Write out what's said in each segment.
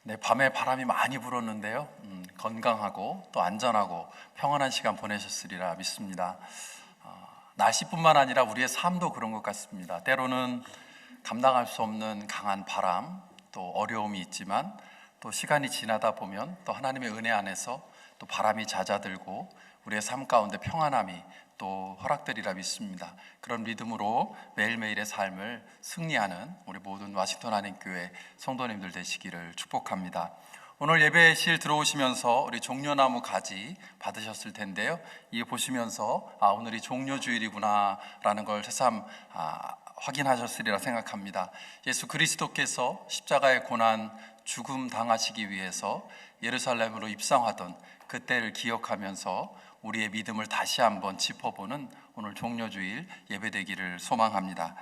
네, 밤에 바람이 많이 불었는데요. 건강하고 또 안전하고 평안한 시간 보내셨으리라 믿습니다. 날씨뿐만 아니라 우리의 삶도 그런 것 같습니다. 때로는 감당할 수 없는 강한 바람, 또 어려움이 있지만 또 시간이 지나다 보면 또 하나님의 은혜 안에서 또 바람이 잦아들고 우리의 삶 가운데 평안함이 또 허락되리라 믿습니다. 그런 믿음으로 매일매일의 삶을 승리하는 우리 모든 워싱턴 한인교회 성도님들 되시기를 축복합니다. 오늘 예배실 들어오시면서 우리 종려나무 가지 받으셨을 텐데요. 이게 보시면서 오늘이 종려주일이구나 라는 걸 새삼 확인하셨으리라 생각합니다. 예수 그리스도께서 십자가의 고난 죽음 당하시기 위해서 예루살렘으로 입성하던 그때를 기억하면서 우리의 믿음을 다시 한번 짚어보는 오늘 종려주일 예배되기를 소망합니다.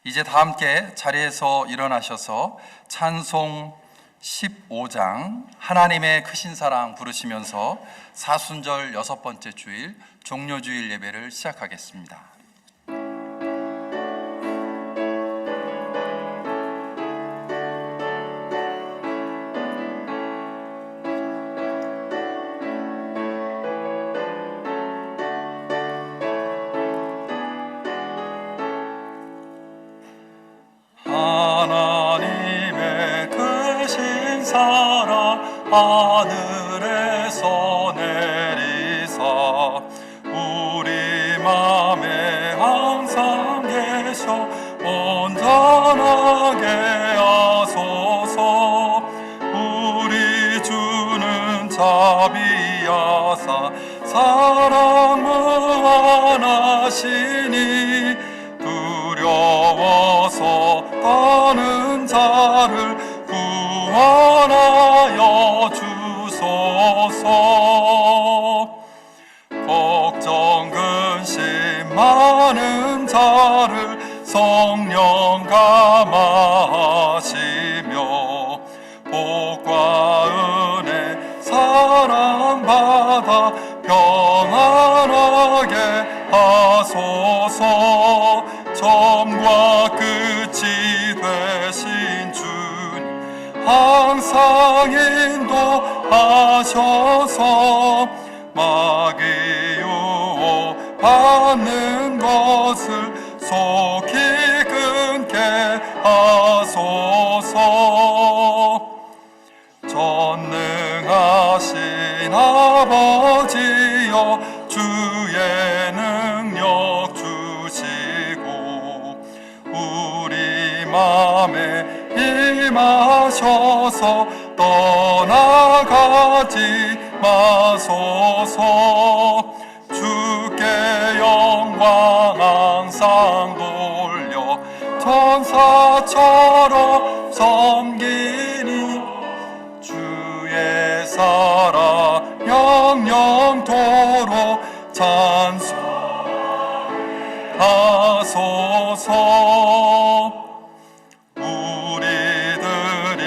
이제 다 함께 자리에서 일어나셔서 찬송 15장 하나님의 크신 사랑 부르시면서 사순절 6번째 주일 종려주일 예배를 시작하겠습니다. 하나님의 크신 사랑 하늘에서 내리사 우리 맘에 항상 계셔 온전하게 하소서. 우리 주는 자비하사 사랑 무한하시니 두려워서 떠는 자를 구원하여 주소서. 걱정 근심 많은 자를 성령 감화하시며 복과 은혜 사랑받아 평안하게 하소서. 처음과 끝이 되신 주님 항상 인도하셔서 마귀 유혹 받는 것을 속히 끊게 하소서. 전능하신 아버지여 주의 능력 주시고 우리 맘에 임하셔서 떠나가지 마소서. 주께 영광 항상 돌려 천사처럼 섬기니 주의 사랑 영영토록 찬송하소서. 우리들이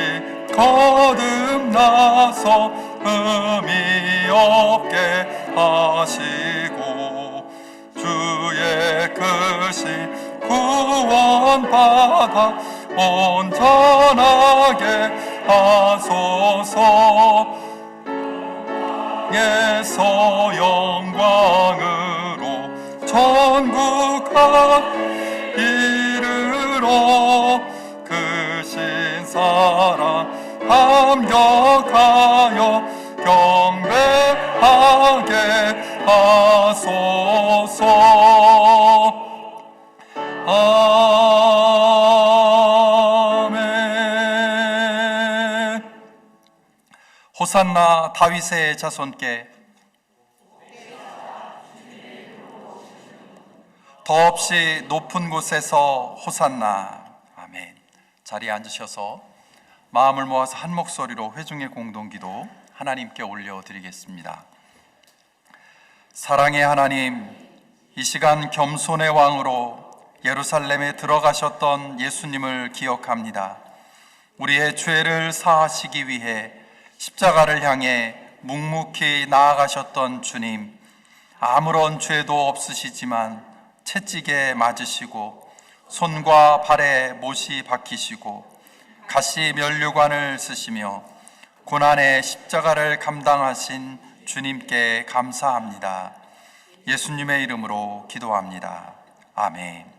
거듭나서 흠이 없게 하시고 주의 크신 구원받아 온전하게 하소서. 예서 영광으로 천국가 이르러 크신 사랑 감격하여 경배하게 하소서. 아멘. 호산나 다윗의 자손께 더없이 높은 곳에서 호산나. 아멘. 자리에 앉으셔서 마음을 모아서 한 목소리로 회중의 공동기도 하나님께 올려드리겠습니다. 사랑의 하나님, 이 시간 겸손의 왕으로 예루살렘에 들어가셨던 예수님을 기억합니다. 우리의 죄를 사하시기 위해 십자가를 향해 묵묵히 나아가셨던 주님, 아무런 죄도 없으시지만 채찍에 맞으시고 손과 발에 못이 박히시고 가시 면류관을 쓰시며 고난의 십자가를 감당하신 주님께 감사합니다. 예수님의 이름으로 기도합니다. 아멘.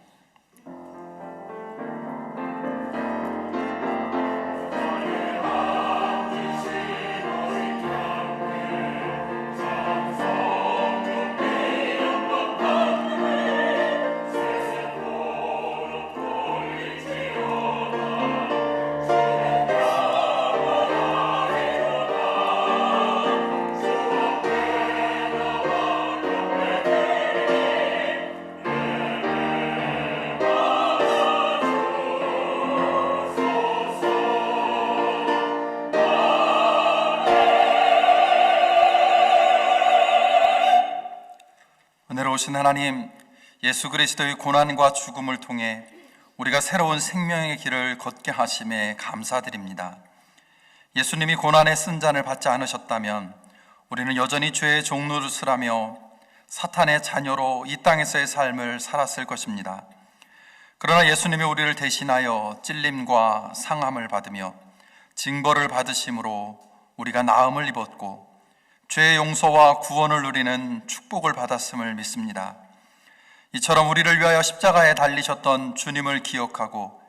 은혜로우신 하나님, 예수 그리스도의 고난과 죽음을 통해 우리가 새로운 생명의 길을 걷게 하심에 감사드립니다. 예수님이 고난의 쓴잔을 받지 않으셨다면 우리는 여전히 죄의 종노릇을하며 사탄의 자녀로 이 땅에서의 삶을 살았을 것입니다. 그러나 예수님이 우리를 대신하여 찔림과 상함을 받으며 징벌을 받으심으로 우리가 나음을 입었고 죄의 용서와 구원을 누리는 축복을 받았음을 믿습니다. 이처럼 우리를 위하여 십자가에 달리셨던 주님을 기억하고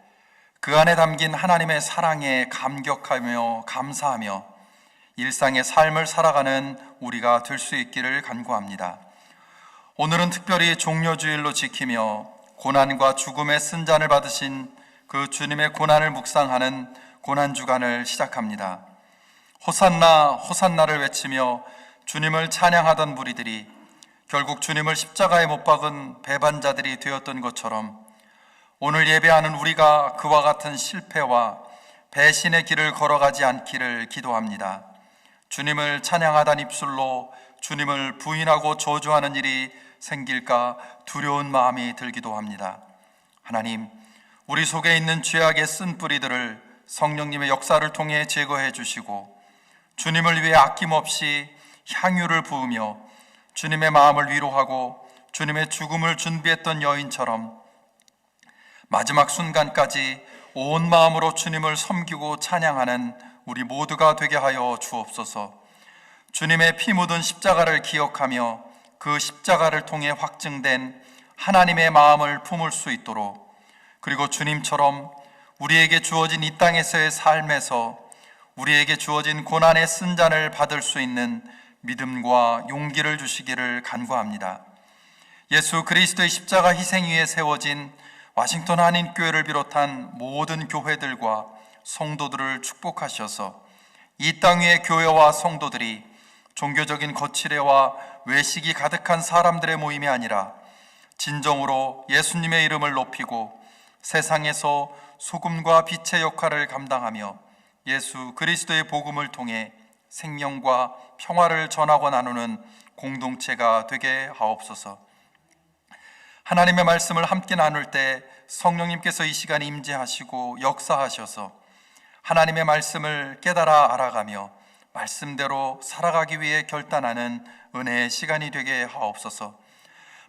그 안에 담긴 하나님의 사랑에 감격하며 감사하며 일상의 삶을 살아가는 우리가 될 수 있기를 간구합니다. 오늘은 특별히 종려주일로 지키며 고난과 죽음의 쓴잔을 받으신 그 주님의 고난을 묵상하는 고난주간을 시작합니다. 호산나 호산나를 외치며 주님을 찬양하던 무리들이 결국 주님을 십자가에 못 박은 배반자들이 되었던 것처럼 오늘 예배하는 우리가 그와 같은 실패와 배신의 길을 걸어가지 않기를 기도합니다. 주님을 찬양하던 입술로 주님을 부인하고 저주하는 일이 생길까 두려운 마음이 들기도 합니다. 하나님, 우리 속에 있는 죄악의 쓴뿌리들을 성령님의 역사를 통해 제거해 주시고 주님을 위해 아낌없이 향유를 부으며 주님의 마음을 위로하고 주님의 죽음을 준비했던 여인처럼 마지막 순간까지 온 마음으로 주님을 섬기고 찬양하는 우리 모두가 되게 하여 주옵소서. 주님의 피 묻은 십자가를 기억하며 그 십자가를 통해 확증된 하나님의 마음을 품을 수 있도록, 그리고 주님처럼 우리에게 주어진 이 땅에서의 삶에서 우리에게 주어진 고난의 쓴잔을 받을 수 있는 믿음과 용기를 주시기를 간구합니다. 예수 그리스도의 십자가 희생 위에 세워진 와싱턴 한인교회를 비롯한 모든 교회들과 성도들을 축복하셔서 이 땅 위의 교회와 성도들이 종교적인 거칠애와 외식이 가득한 사람들의 모임이 아니라 진정으로 예수님의 이름을 높이고 세상에서 소금과 빛의 역할을 감당하며 예수 그리스도의 복음을 통해 생명과 평화를 전하고 나누는 공동체가 되게 하옵소서. 하나님의 말씀을 함께 나눌 때 성령님께서 이 시간에 임재하시고 역사하셔서 하나님의 말씀을 깨달아 알아가며 말씀대로 살아가기 위해 결단하는 은혜의 시간이 되게 하옵소서.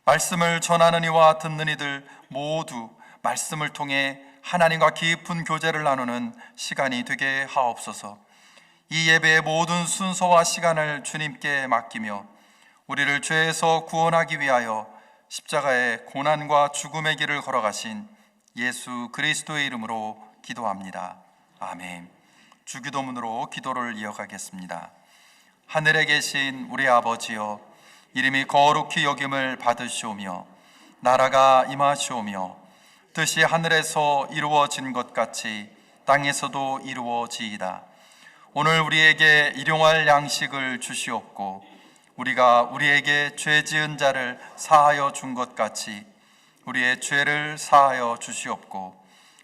말씀을 전하는 이와 듣는 이들 모두 말씀을 통해 하나님과 깊은 교제를 나누는 시간이 되게 하옵소서. 이 예배의 모든 순서와 시간을 주님께 맡기며 우리를 죄에서 구원하기 위하여 십자가의 고난과 죽음의 길을 걸어가신 예수 그리스도의 이름으로 기도합니다. 아멘. 주기도문으로 기도를 이어가겠습니다. 하늘에 계신 우리 아버지여, 이름이 거룩히 여김을 받으시오며 나라가 임하시오며 뜻이 하늘에서 이루어진 것 같이 땅에서도 이루어지이다. 오늘 우리에게 일용할 양식을 주시옵고 우리가 우리에게 죄 지은 자를 사하여 준 것 같이 우리의 죄를 사하여 주시옵고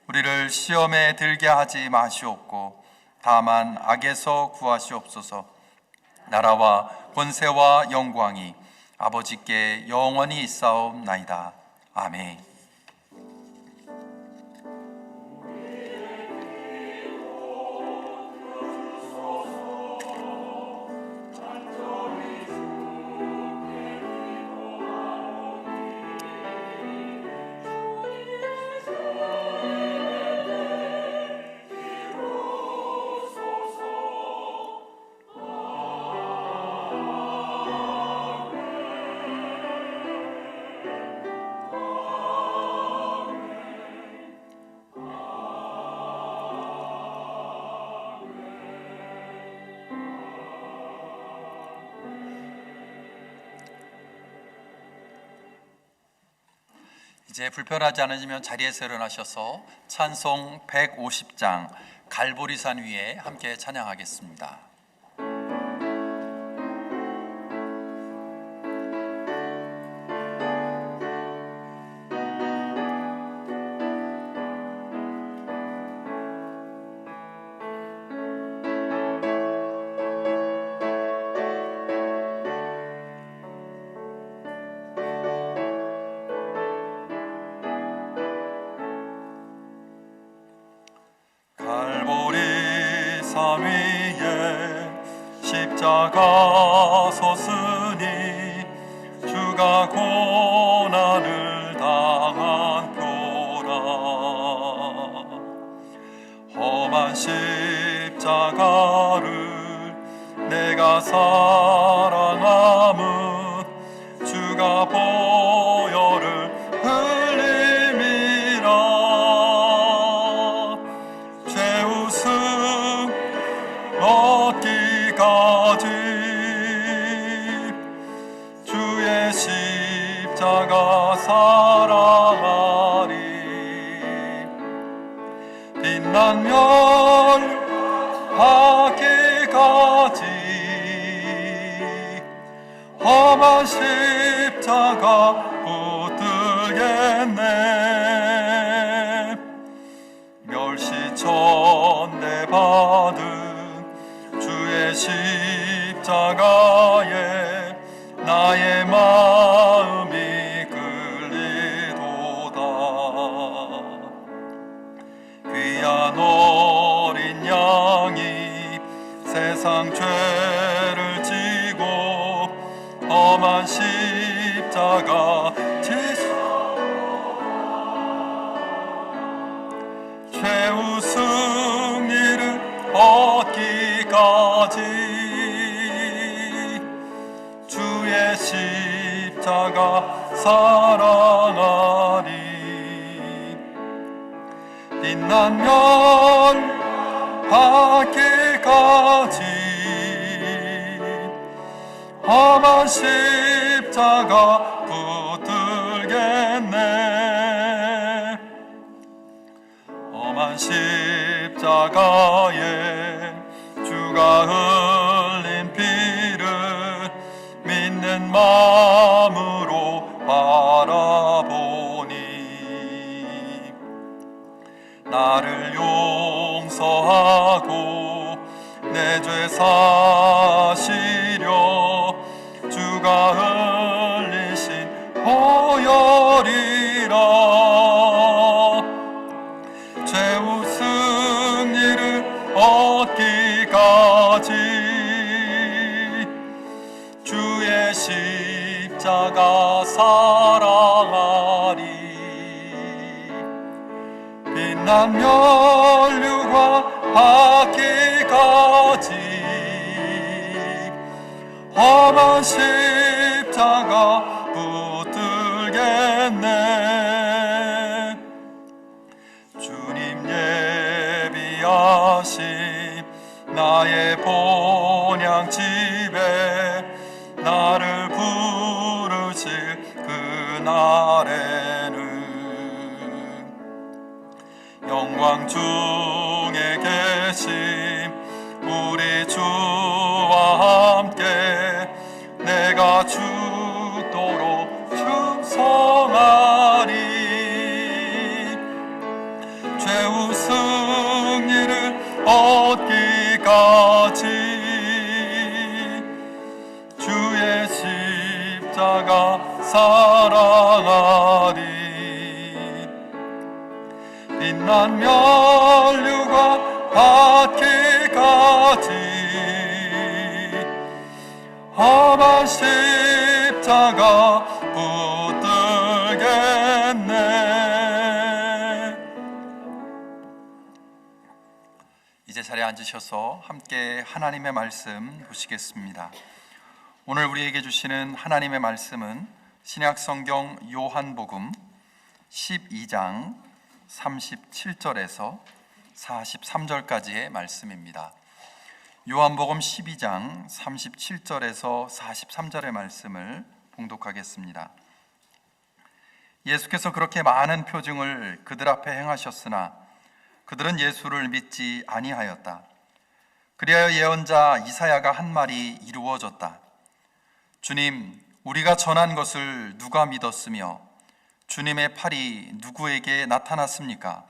우리를 시험에 들게 하지 마시옵고 다만 악에서 구하시옵소서. 나라와 권세와 영광이 아버지께 영원히 있사옵나이다. 아멘. 이제 불편하지 않으시면 자리에서 일어나셔서 찬송 150장 갈보리산 위에 함께 찬양하겠습니다. 갈보리산 위에 십자가 섰으니 주가 고난을 당한 표라. 험한 십자가를 내가 사랑함은 주가 보혈을 흘림이라. 죄우승 얻기까지 주의 십자가 사랑하리. 빛난 멸하기까지 험한 십자가 붙들겠네. 멸시천대 받은 주의 십자가에 나의 마음이 끌리도다. 귀한 어린 양이 세상 죄를 지고 험한 십자가 최후 승리를 얻기까지 주의 십자가 사랑하리. 빛난 멸하기까지 험한 십자가 붙들겠네. 험한 십자가에 주가 흘린 피를 믿는 마음으로 바라보니 나를 용서하고 내 죄 사시려 주가 흘리신 보혈이라. 최후 승리를 얻기까지 주의 십자가 사랑하리. 빛난 멸류관 받기까지 험한 십자가 붙들겠네. 주님 예비하신 나의 본향 집에 나를 부르실 그날에는 영광 중에 계신 우리 주와 함께 내가 죽도록 충성하리. 최후 승리를 얻기까지 주의 십자가 사랑하리. 빛난 멸류관 받기까지 험한 십자가 붙들겠네. 이제 자리에 앉으셔서 함께 하나님의 말씀 보시겠습니다. 오늘 우리에게 주시는 하나님의 말씀은 신약성경 요한복음 12장 37절에서 43절까지의 말씀입니다. 요한복음 12장 37절에서 43절의 말씀을 봉독하겠습니다. 예수께서 그렇게 많은 표징을 그들 앞에 행하셨으나 그들은 예수를 믿지 아니하였다. 그리하여 예언자 이사야가 한 말이 이루어졌다. 주님, 우리가 전한 것을 누가 믿었으며 주님의 팔이 누구에게 나타났습니까?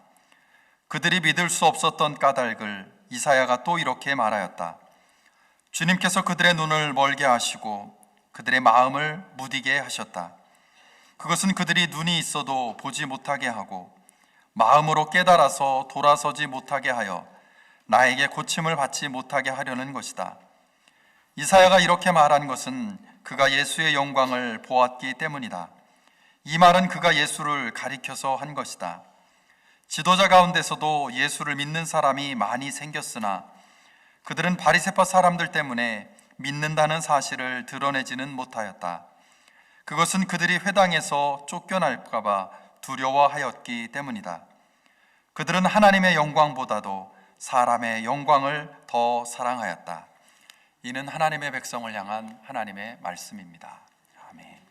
그들이 믿을 수 없었던 까닭을 이사야가 또 이렇게 말하였다. 주님께서 그들의 눈을 멀게 하시고 그들의 마음을 무디게 하셨다. 그것은 그들이 눈이 있어도 보지 못하게 하고 마음으로 깨달아서 돌아서지 못하게 하여 나에게 고침을 받지 못하게 하려는 것이다. 이사야가 이렇게 말한 것은 그가 예수의 영광을 보았기 때문이다. 이 말은 그가 예수를 가리켜서 한 것이다. 지도자 가운데서도 예수를 믿는 사람이 많이 생겼으나 그들은 바리새파 사람들 때문에 믿는다는 사실을 드러내지는 못하였다. 그것은 그들이 회당에서 쫓겨날까 봐 두려워하였기 때문이다. 그들은 하나님의 영광보다도 사람의 영광을 더 사랑하였다. 이는 하나님의 백성을 향한 하나님의 말씀입니다. 아멘.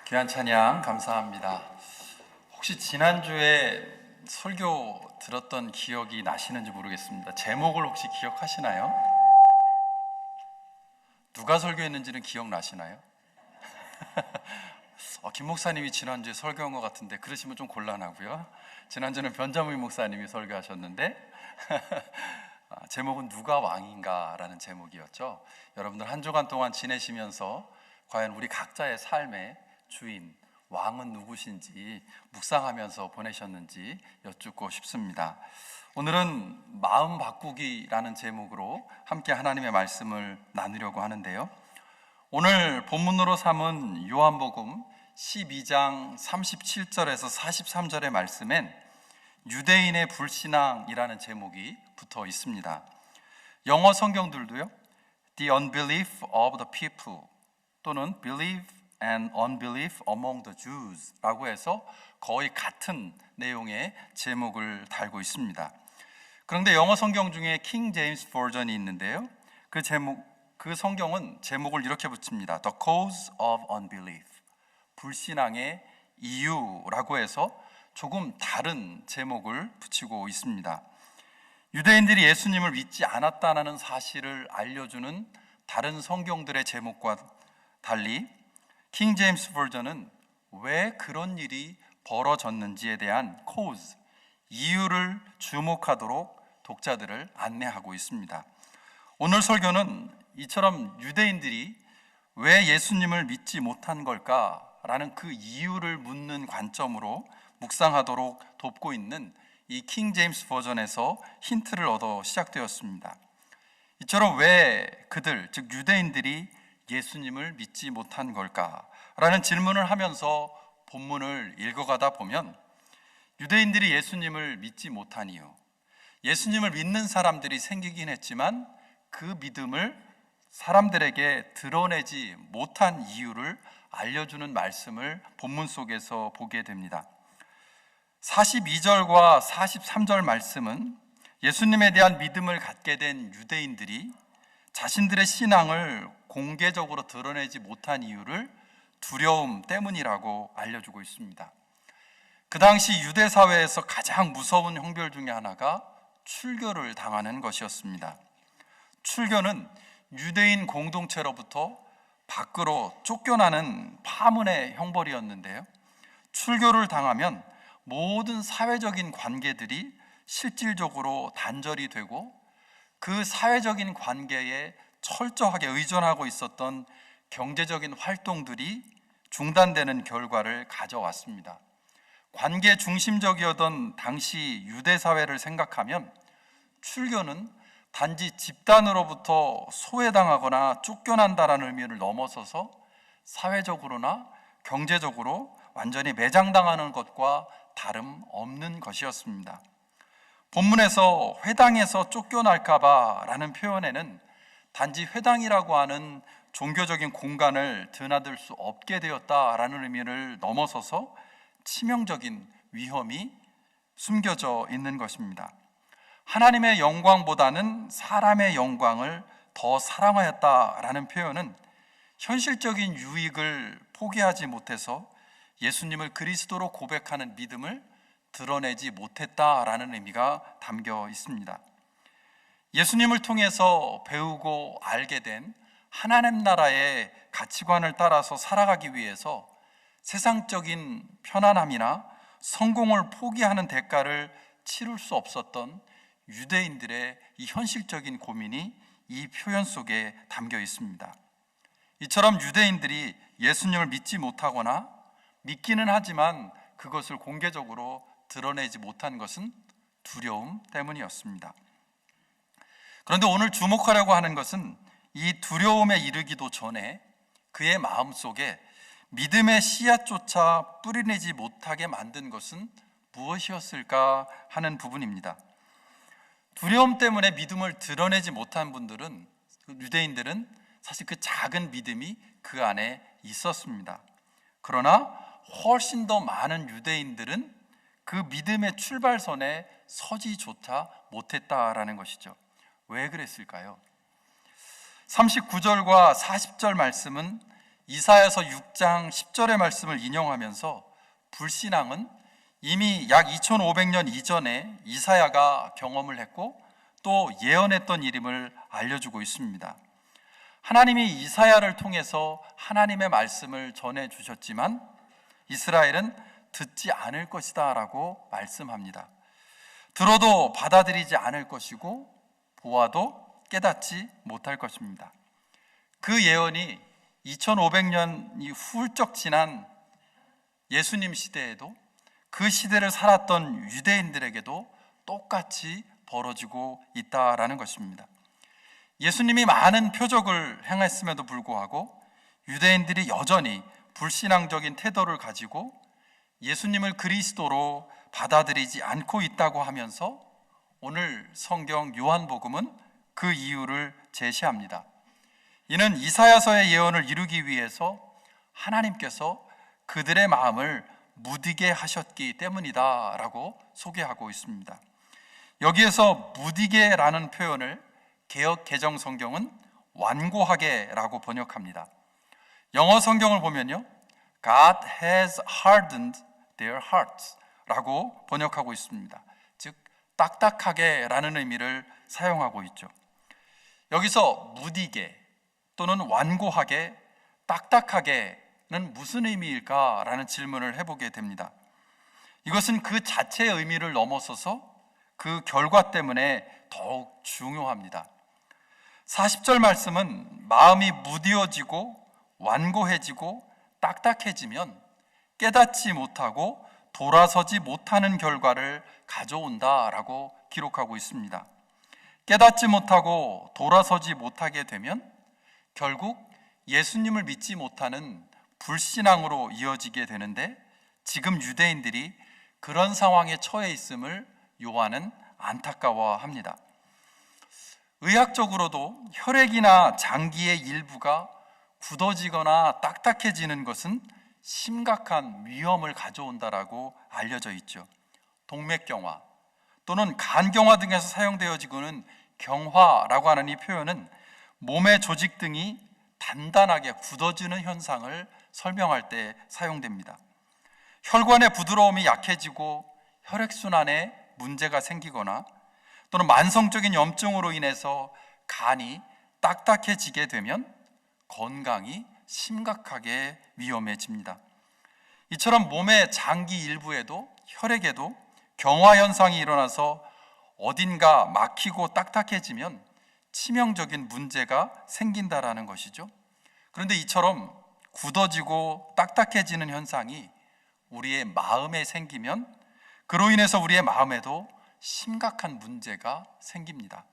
귀한 찬양 감사합니다. 혹시 지난주에 설교 들었던 기억이 나시는지 모르겠습니다. 제목을 혹시 기억하시나요? 누가 설교했는지는 기억나시나요? 김 목사님이 지난주에 설교한 것 같은데 그러시면 좀 곤란하고요. 지난주는 변자무인 목사님이 설교하셨는데 제목은 누가 왕인가 라는 제목이었죠. 여러분들 한 주간 동안 지내시면서 과연 우리 각자의 삶의 주인, 왕은 누구신지 묵상하면서 보내셨는지 여쭙고 싶습니다. 오늘은 마음 바꾸기라는 제목으로 함께 하나님의 말씀을 나누려고 하는데요. 오늘 본문으로 삼은 요한복음 12장 37절에서 43절의 말씀엔 유대인의 불신앙이라는 제목이 붙어 있습니다. 영어 성경들도요, The unbelief of the people 또는 Belief and unbelief among the Jews 라고 해서 거의 같은 내용의 제목을 달고 있습니다. 그런데 영어 성경 중에 킹 제임스 버전이 있는데요, 그 성경은 제목을 이렇게 붙입니다. The cause of unbelief, 불신앙의 이유라고 해서 조금 다른 제목을 붙이고 있습니다. 유대인들이 예수님을 믿지 않았다는 사실을 알려주는 다른 성경들의 제목과 달리 킹 제임스 버전은 왜 그런 일이 벌어졌는지에 대한 cause, 이유를 주목하도록 독자들을 안내하고 있습니다. 오늘 설교는 이처럼 유대인들이 왜 예수님을 믿지 못한 걸까라는 그 이유를 묻는 관점으로 묵상하도록 돕고 있는 이 킹 제임스 버전에서 힌트를 얻어 시작되었습니다. 이처럼 왜 그들, 즉 유대인들이 예수님을 믿지 못한 걸까라는 질문을 하면서 본문을 읽어가다 보면 유대인들이 예수님을 믿지 못한 이유, 예수님을 믿는 사람들이 생기긴 했지만 그 믿음을 사람들에게 드러내지 못한 이유를 알려주는 말씀을 본문 속에서 보게 됩니다. 42절과 43절 말씀은 예수님에 대한 믿음을 갖게 된 유대인들이 자신들의 신앙을 공개적으로 드러내지 못한 이유를 두려움 때문이라고 알려주고 있습니다. 그 당시 유대 사회에서 가장 무서운 형벌 중에 하나가 출교를 당하는 것이었습니다. 출교는 유대인 공동체로부터 밖으로 쫓겨나는 파문의 형벌이었는데요, 출교를 당하면 모든 사회적인 관계들이 실질적으로 단절이 되고 그 사회적인 관계에 철저하게 의존하고 있었던 경제적인 활동들이 중단되는 결과를 가져왔습니다. 관계 중심적이었던 당시 유대 사회를 생각하면 출교는 단지 집단으로부터 소외당하거나 쫓겨난다라는 의미를 넘어서서 사회적으로나 경제적으로 완전히 매장당하는 것과 다름없는 것이었습니다. 본문에서 회당에서 쫓겨날까봐 라는 표현에는 단지 회당이라고 하는 종교적인 공간을 드나들 수 없게 되었다라는 의미를 넘어서서 치명적인 위험이 숨겨져 있는 것입니다. 하나님의 영광보다는 사람의 영광을 더 사랑하였다라는 표현은 현실적인 유익을 포기하지 못해서 예수님을 그리스도로 고백하는 믿음을 드러내지 못했다라는 의미가 담겨 있습니다. 예수님을 통해서 배우고 알게 된 하나님 나라의 가치관을 따라서 살아가기 위해서 세상적인 편안함이나 성공을 포기하는 대가를 치를 수 없었던 유대인들의 이 현실적인 고민이 이 표현 속에 담겨 있습니다. 이처럼 유대인들이 예수님을 믿지 못하거나 믿기는 하지만 그것을 공개적으로 드러내지 못한 것은 두려움 때문이었습니다. 그런데 오늘 주목하려고 하는 것은 이 두려움에 이르기도 전에 그의 마음속에 믿음의 씨앗조차 뿌리내지 못하게 만든 것은 무엇이었을까 하는 부분입니다. 두려움 때문에 믿음을 드러내지 못한 분들은, 유대인들은 사실 그 작은 믿음이 그 안에 있었습니다. 그러나 훨씬 더 많은 유대인들은 그 믿음의 출발선에 서지조차 못했다라는 것이죠. 왜 그랬을까요? 39절과 40절 말씀은 이사야서 6장 10절의 말씀을 인용하면서 불신앙은 이미 약 2500년 이전에 이사야가 경험을 했고 또 예언했던 일임을 알려주고 있습니다. 하나님이 이사야를 통해서 하나님의 말씀을 전해주셨지만 이스라엘은 듣지 않을 것이다 라고 말씀합니다. 들어도 받아들이지 않을 것이고 보아도 깨닫지 못할 것입니다. 그 예언이 2500년이 훌쩍 지난 예수님 시대에도 그 시대를 살았던 유대인들에게도 똑같이 벌어지고 있다라는 것입니다. 예수님이 많은 표적을 행했음에도 불구하고 유대인들이 여전히 불신앙적인 태도를 가지고 예수님을 그리스도로 받아들이지 않고 있다고 하면서 오늘 성경 요한복음은 그 이유를 제시합니다. 이는 이사야서의 예언을 이루기 위해서 하나님께서 그들의 마음을 무디게 하셨기 때문이다 라고 소개하고 있습니다. 여기에서 무디게라는 표현을 개역 개정 성경은 완고하게 라고 번역합니다. 영어 성경을 보면요, God has hardened their hearts 라고 번역하고 있습니다. 즉 딱딱하게 라는 의미를 사용하고 있죠. 여기서 무디게 또는 완고하게, 딱딱하게는 무슨 의미일까 라는 질문을 해보게 됩니다. 이것은 그 자체의 의미를 넘어서서 그 결과 때문에 더욱 중요합니다. 40절 말씀은 마음이 무디어지고 완고해지고 딱딱해지면 깨닫지 못하고 돌아서지 못하는 결과를 가져온다라고 기록하고 있습니다. 깨닫지 못하고 돌아서지 못하게 되면 결국 예수님을 믿지 못하는 불신앙으로 이어지게 되는데, 지금 유대인들이 그런 상황에 처해 있음을 요한은 안타까워합니다. 의학적으로도 혈액이나 장기의 일부가 굳어지거나 딱딱해지는 것은 심각한 위험을 가져온다라고 알려져 있죠. 동맥경화 또는 간경화 등에서 사용되어지고는 경화라고 하는 이 표현은 몸의 조직 등이 단단하게 굳어지는 현상을 설명할 때 사용됩니다. 혈관의 부드러움이 약해지고 혈액순환에 문제가 생기거나 또는 만성적인 염증으로 인해서 간이 딱딱해지게 되면 건강이 심각하게 위험해집니다. 이처럼 몸의 장기 일부에도 혈액에도 경화 현상이 일어나서 어딘가 막히고 딱딱해지면 치명적인 문제가 생긴다라는 것이죠. 그런데 이처럼 굳어지고 딱딱해지는 현상이 우리의 마음에 생기면 그로 인해서 우리의 마음에도 심각한 문제가 생깁니다.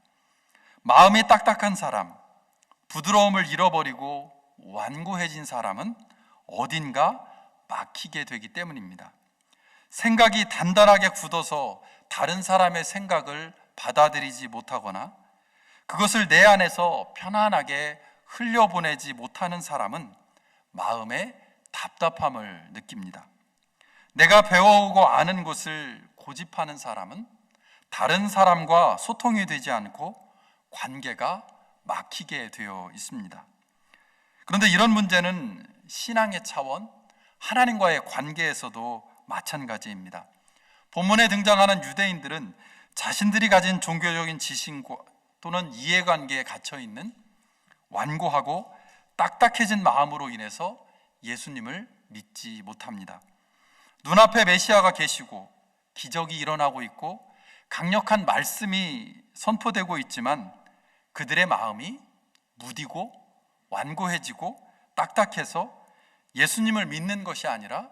마음이 딱딱한 사람, 부드러움을 잃어버리고 완고해진 사람은 어딘가 막히게 되기 때문입니다. 생각이 단단하게 굳어서 다른 사람의 생각을 받아들이지 못하거나 그것을 내 안에서 편안하게 흘려보내지 못하는 사람은 마음에 답답함을 느낍니다. 내가 배워오고 아는 것을 고집하는 사람은 다른 사람과 소통이 되지 않고 관계가 막히게 되어 있습니다. 그런데 이런 문제는 신앙의 차원, 하나님과의 관계에서도 마찬가지입니다. 본문에 등장하는 유대인들은 자신들이 가진 종교적인 지식과 또는 이해관계에 갇혀 있는 완고하고 딱딱해진 마음으로 인해서 예수님을 믿지 못합니다. 눈앞에 메시아가 계시고 기적이 일어나고 있고 강력한 말씀이 선포되고 있지만 그들의 마음이 무디고 완고해지고 딱딱해서 예수님을 믿는 것이 아니라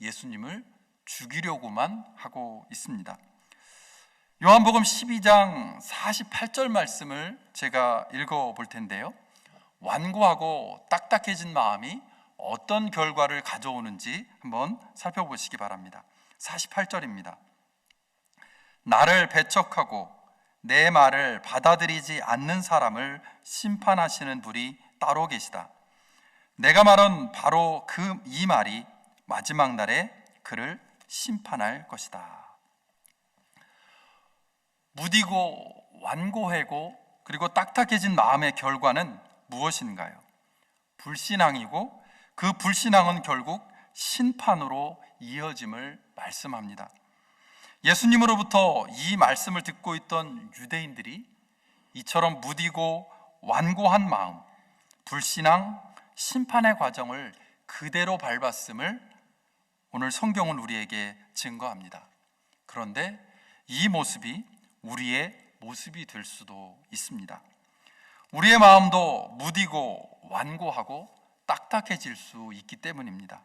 예수님을 죽이려고만 하고 있습니다. 요한복음 12장 48절 말씀을 제가 읽어볼 텐데요, 완고하고 딱딱해진 마음이 어떤 결과를 가져오는지 한번 살펴보시기 바랍니다. 48절입니다. 나를 배척하고 내 말을 받아들이지 않는 사람을 심판하시는 분이 따로 계시다. 내가 말한 바로 이 말이 마지막 날에 그를 심판할 것이다. 무디고 완고하고 그리고 딱딱해진 마음의 결과는 무엇인가요? 불신앙이고 그 불신앙은 결국 심판으로 이어짐을 말씀합니다. 예수님으로부터 이 말씀을 듣고 있던 유대인들이 이처럼 무디고 완고한 마음, 불신앙, 심판의 과정을 그대로 밟았음을 오늘 성경은 우리에게 증거합니다. 그런데 이 모습이 우리의 모습이 될 수도 있습니다. 우리의 마음도 무디고 완고하고 딱딱해질 수 있기 때문입니다.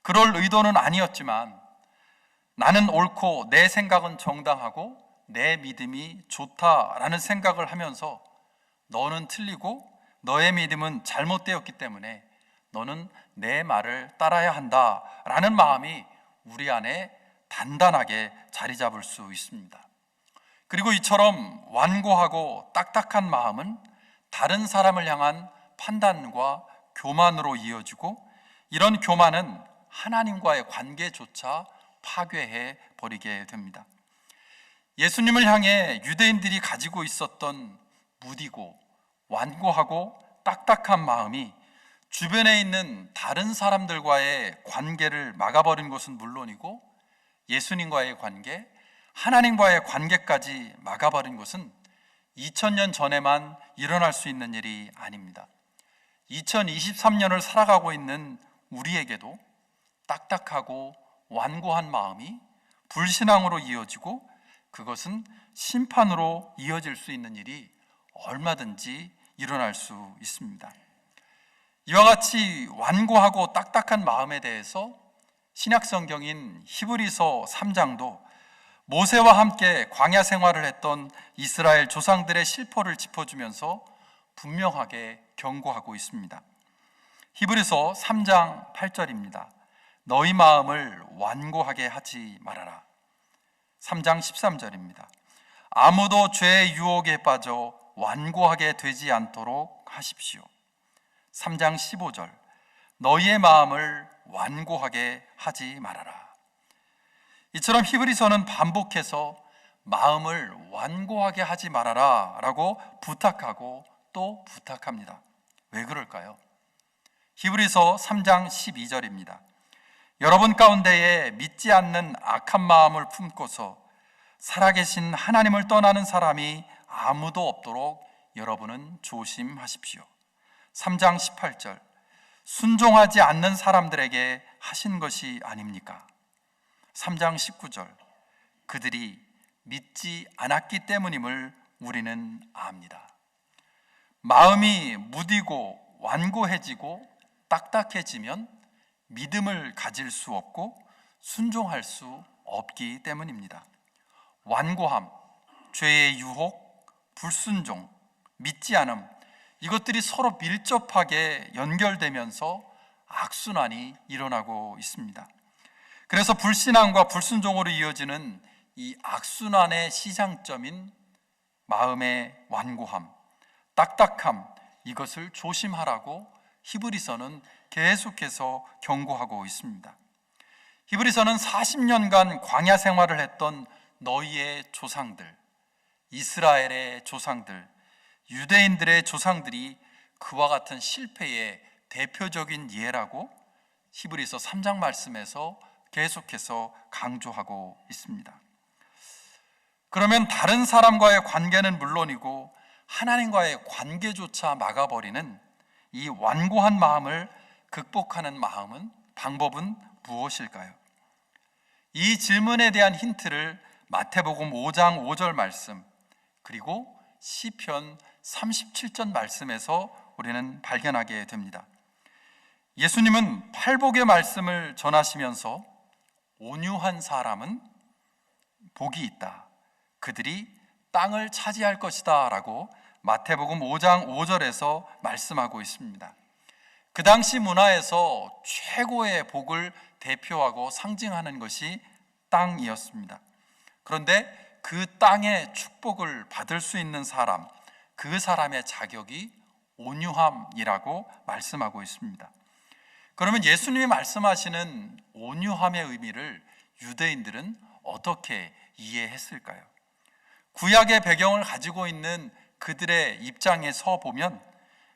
그럴 의도는 아니었지만 나는 옳고 내 생각은 정당하고 내 믿음이 좋다라는 생각을 하면서 너는 틀리고 너의 믿음은 잘못되었기 때문에 너는 내 말을 따라야 한다라는 마음이 우리 안에 단단하게 자리 잡을 수 있습니다. 그리고 이처럼 완고하고 딱딱한 마음은 다른 사람을 향한 판단과 교만으로 이어지고, 이런 교만은 하나님과의 관계조차 파괴해 버리게 됩니다. 예수님을 향해 유대인들이 가지고 있었던 무디고 완고하고 딱딱한 마음이 주변에 있는 다른 사람들과의 관계를 막아버린 것은 물론이고, 예수님과의 관계, 하나님과의 관계까지 막아버린 것은 2000년 전에만 일어날 수 있는 일이 아닙니다. 2023년을 살아가고 있는 우리에게도 딱딱하고 완고한 마음이 불신앙으로 이어지고, 그것은 심판으로 이어질 수 있는 일이 얼마든지 일어날 수 있습니다. 이와 같이 완고하고 딱딱한 마음에 대해서 신약 성경인 히브리서 3장도 모세와 함께 광야 생활을 했던 이스라엘 조상들의 실포를 짚어주면서 분명하게 경고하고 있습니다. 히브리서 3장 8절입니다. 너희 마음을 완고하게 하지 말아라. 3장 13절입니다. 아무도 죄의 유혹에 빠져 완고하게 되지 않도록 하십시오. 3장 15절. 너희의 마음을 완고하게 하지 말아라. 이처럼 히브리서는 반복해서 마음을 완고하게 하지 말아라 라고 부탁하고 또 부탁합니다. 왜 그럴까요? 히브리서 3장 12절입니다. 여러분 가운데에 믿지 않는 악한 마음을 품고서 살아계신 하나님을 떠나는 사람이 아무도 없도록 여러분은 조심하십시오. 3장 18절. 순종하지 않는 사람들에게 하신 것이 아닙니까? 3장 19절. 그들이 믿지 않았기 때문임을 우리는 압니다. 마음이 무디고 완고해지고 딱딱해지면 믿음을 가질 수 없고 순종할 수 없기 때문입니다. 완고함, 죄의 유혹, 불순종, 믿지 않음, 이것들이 서로 밀접하게 연결되면서 악순환이 일어나고 있습니다. 그래서 불신앙과 불순종으로 이어지는 이 악순환의 시작점인 마음의 완고함, 딱딱함, 이것을 조심하라고 히브리서는 계속해서 경고하고 있습니다. 히브리서는 40년간 광야 생활을 했던 너희의 조상들, 이스라엘의 조상들, 유대인들의 조상들이 그와 같은 실패의 대표적인 예라고 히브리서 3장 말씀에서 계속해서 강조하고 있습니다. 그러면 다른 사람과의 관계는 물론이고 하나님과의 관계조차 막아버리는 이 완고한 마음을 극복하는 방법은 무엇일까요? 이 질문에 대한 힌트를 마태복음 5장 5절 말씀, 그리고 시편 37절 말씀에서 우리는 발견하게 됩니다. 예수님은 팔복의 말씀을 전하시면서 온유한 사람은 복이 있다, 그들이 땅을 차지할 것이다 라고 마태복음 5장 5절에서 말씀하고 있습니다. 그 당시 문화에서 최고의 복을 대표하고 상징하는 것이 땅이었습니다. 그런데 그 땅의 축복을 받을 수 있는 사람, 그 사람의 자격이 온유함이라고 말씀하고 있습니다. 그러면 예수님이 말씀하시는 온유함의 의미를 유대인들은 어떻게 이해했을까요? 구약의 배경을 가지고 있는 그들의 입장에서 보면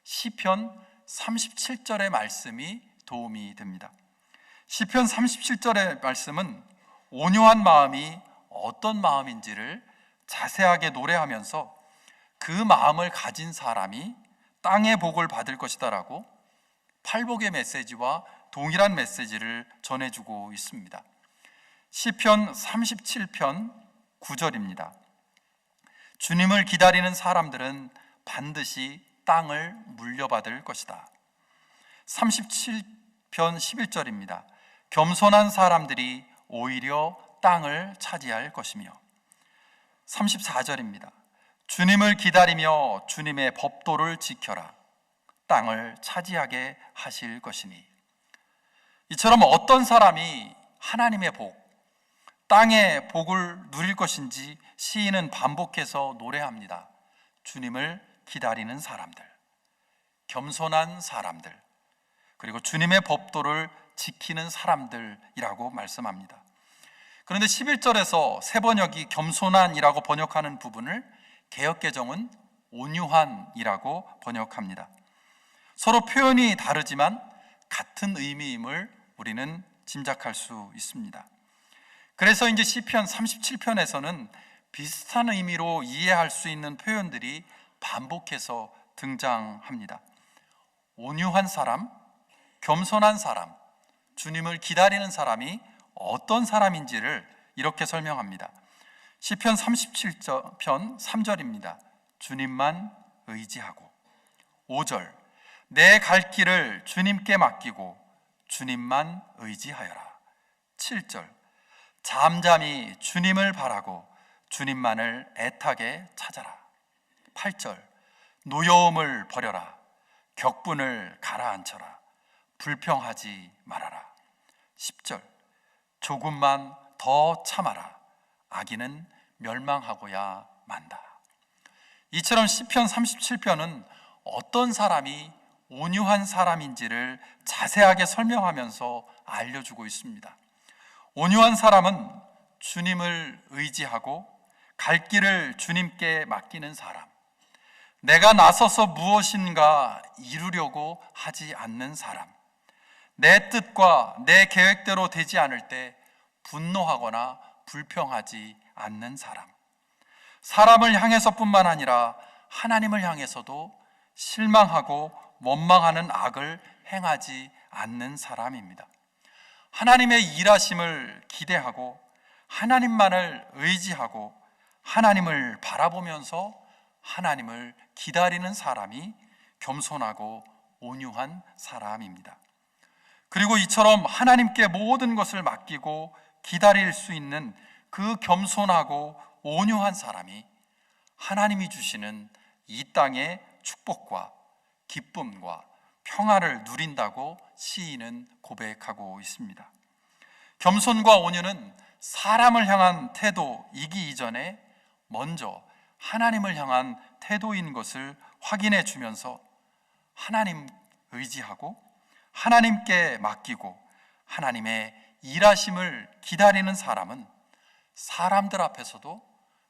시편 37절의 말씀이 도움이 됩니다. 시편 37절의 말씀은 온유한 마음이 어떤 마음인지를 자세하게 노래하면서 그 마음을 가진 사람이 땅의 복을 받을 것이다 라고 팔복의 메시지와 동일한 메시지를 전해주고 있습니다. 시편 37편 9절입니다. 주님을 기다리는 사람들은 반드시 땅을 물려받을 것이다. 37편 11절입니다. 겸손한 사람들이 오히려 땅을 차지할 것이며, 34절입니다. 주님을 기다리며 주님의 법도를 지켜라. 땅을 차지하게 하실 것이니. 이처럼 어떤 사람이 하나님의 복, 땅의 복을 누릴 것인지 시인은 반복해서 노래합니다. 주님을 기다리는 사람들, 겸손한 사람들, 그리고 주님의 법도를 지키는 사람들이라고 말씀합니다. 그런데 11절에서 새 번역이 겸손한이라고 번역하는 부분을 개역개정은 온유한이라고 번역합니다. 서로 표현이 다르지만 같은 의미임을 우리는 짐작할 수 있습니다. 그래서 이제 시편 37편에서는 비슷한 의미로 이해할 수 있는 표현들이 반복해서 등장합니다. 온유한 사람, 겸손한 사람, 주님을 기다리는 사람이 어떤 사람인지를 이렇게 설명합니다. 시편 37편 3절입니다. 주님만 의지하고. 5절, 내 갈 길을 주님께 맡기고 주님만 의지하여라. 7절, 잠잠히 주님을 바라고 주님만을 애타게 찾아라. 8절, 노여움을 버려라. 격분을 가라앉혀라. 불평하지 말아라. 10절, 조금만 더 참아라. 악인은 멸망하고야 만다. 이처럼 시편 37편은 어떤 사람이 온유한 사람인지를 자세하게 설명하면서 알려주고 있습니다. 온유한 사람은 주님을 의지하고 갈 길을 주님께 맡기는 사람, 내가 나서서 무엇인가 이루려고 하지 않는 사람, 내 뜻과 내 계획대로 되지 않을 때 분노하거나 불평하지 않는 사람, 사람을 향해서뿐만 아니라 하나님을 향해서도 실망하고 원망하는 악을 행하지 않는 사람입니다. 하나님의 일하심을 기대하고 하나님만을 의지하고 하나님을 바라보면서 하나님을 기다리는 사람이 겸손하고 온유한 사람입니다. 그리고 이처럼 하나님께 모든 것을 맡기고 기다릴 수 있는 그 겸손하고 온유한 사람이 하나님이 주시는 이 땅의 축복과 기쁨과 평화를 누린다고 시인은 고백하고 있습니다. 겸손과 온유는 사람을 향한 태도이기 이전에 먼저 하나님을 향한 태도인 것을 확인해 주면서 하나님 의지하고 하나님께 맡기고 하나님의 일하심을 기다리는 사람은 사람들 앞에서도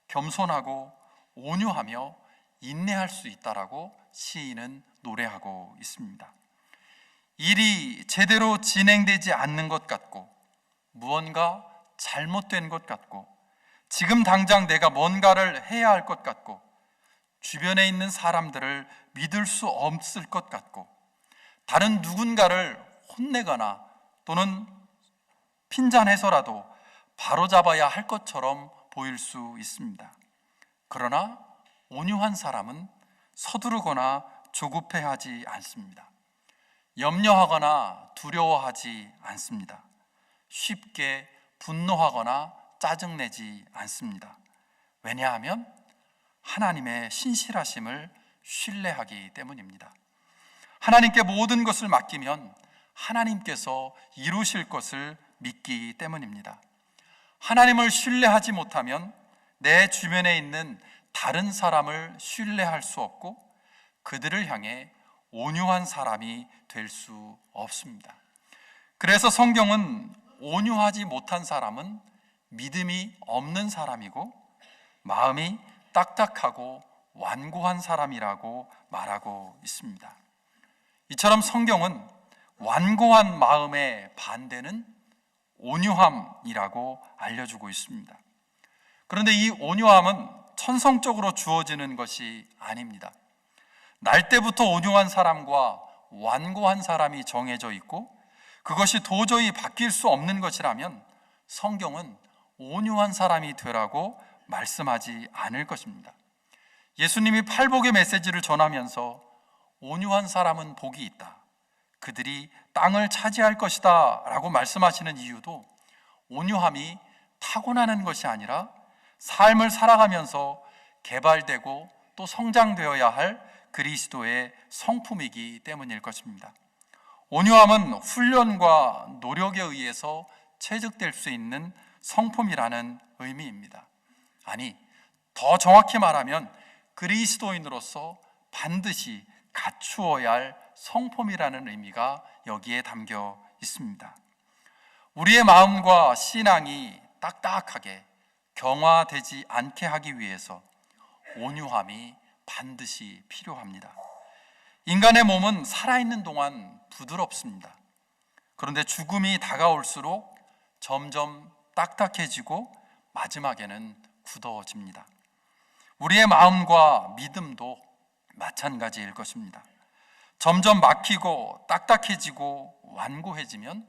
겸손하고 온유하며 인내할 수 있다라고 시인은 노래하고 있습니다. 일이 제대로 진행되지 않는 것 같고 무언가 잘못된 것 같고 지금 당장 내가 뭔가를 해야 할 것 같고 주변에 있는 사람들을 믿을 수 없을 것 같고 다른 누군가를 혼내거나 또는 핀잔해서라도 바로잡아야 할 것처럼 보일 수 있습니다. 그러나 온유한 사람은 서두르거나 조급해하지 않습니다. 염려하거나 두려워하지 않습니다. 쉽게 분노하거나 짜증내지 않습니다. 왜냐하면 하나님의 신실하심을 신뢰하기 때문입니다. 하나님께 모든 것을 맡기면 하나님께서 이루실 것을 믿기 때문입니다. 하나님을 신뢰하지 못하면 내 주변에 있는 다른 사람을 신뢰할 수 없고 그들을 향해 온유한 사람이 될 수 없습니다. 그래서 성경은 온유하지 못한 사람은 믿음이 없는 사람이고 마음이 딱딱하고 완고한 사람이라고 말하고 있습니다. 이처럼 성경은 완고한 마음의 반대는 온유함이라고 알려주고 있습니다. 그런데 이 온유함은 천성적으로 주어지는 것이 아닙니다. 날 때부터 온유한 사람과 완고한 사람이 정해져 있고 그것이 도저히 바뀔 수 없는 것이라면 성경은 온유한 사람이 되라고 말씀하지 않을 것입니다. 예수님이 팔복의 메시지를 전하면서 온유한 사람은 복이 있다, 그들이 땅을 차지할 것이다 라고 말씀하시는 이유도 온유함이 타고나는 것이 아니라 삶을 살아가면서 개발되고 또 성장되어야 할 그리스도의 성품이기 때문일 것입니다. 온유함은 훈련과 노력에 의해서 체득될 수 있는 성품이라는 의미입니다. 아니, 더 정확히 말하면 그리스도인으로서 반드시 갖추어야 할 성품이라는 의미가 여기에 담겨 있습니다. 우리의 마음과 신앙이 딱딱하게 경화되지 않게 하기 위해서 온유함이 반드시 필요합니다. 인간의 몸은 살아있는 동안 부드럽습니다. 그런데 죽음이 다가올수록 점점 딱딱해지고 마지막에는 굳어집니다. 우리의 마음과 믿음도 마찬가지일 것입니다. 점점 막히고 딱딱해지고 완고해지면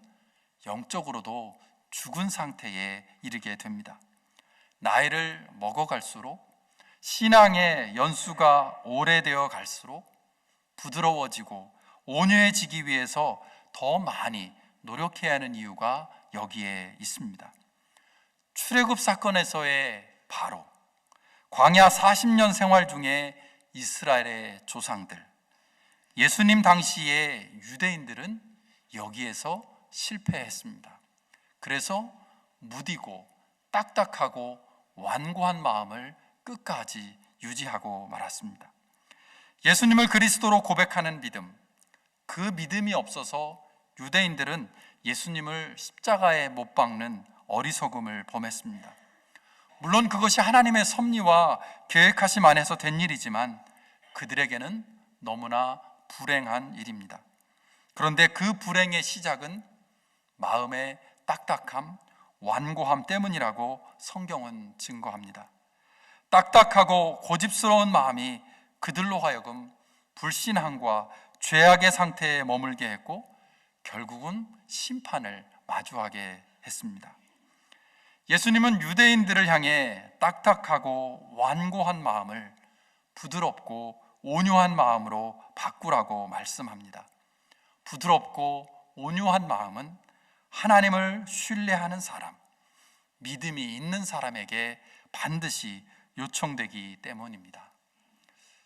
영적으로도 죽은 상태에 이르게 됩니다. 나이를 먹어갈수록, 신앙의 연수가 오래되어 갈수록 부드러워지고 온유해지기 위해서 더 많이 노력해야 하는 이유가 여기에 있습니다. 출애굽 사건에서의 바로 광야 40년 생활 중에 이스라엘의 조상들, 예수님 당시의 유대인들은 여기에서 실패했습니다. 그래서 무디고 딱딱하고 완고한 마음을 끝까지 유지하고 말았습니다. 예수님을 그리스도로 고백하는 믿음, 그 믿음이 없어서 유대인들은 예수님을 십자가에 못 박는 어리석음을 범했습니다. 물론 그것이 하나님의 섭리와 계획하심 안에서 된 일이지만 그들에게는 너무나 불행한 일입니다. 그런데 그 불행의 시작은 마음의 딱딱함, 완고함 때문이라고 성경은 증거합니다. 딱딱하고 고집스러운 마음이 그들로 하여금 불신함과 죄악의 상태에 머물게 했고 결국은 심판을 마주하게 했습니다. 예수님은 유대인들을 향해 딱딱하고 완고한 마음을 부드럽고 온유한 마음으로 바꾸라고 말씀합니다. 부드럽고 온유한 마음은 하나님을 신뢰하는 사람, 믿음이 있는 사람에게 반드시 요청되기 때문입니다.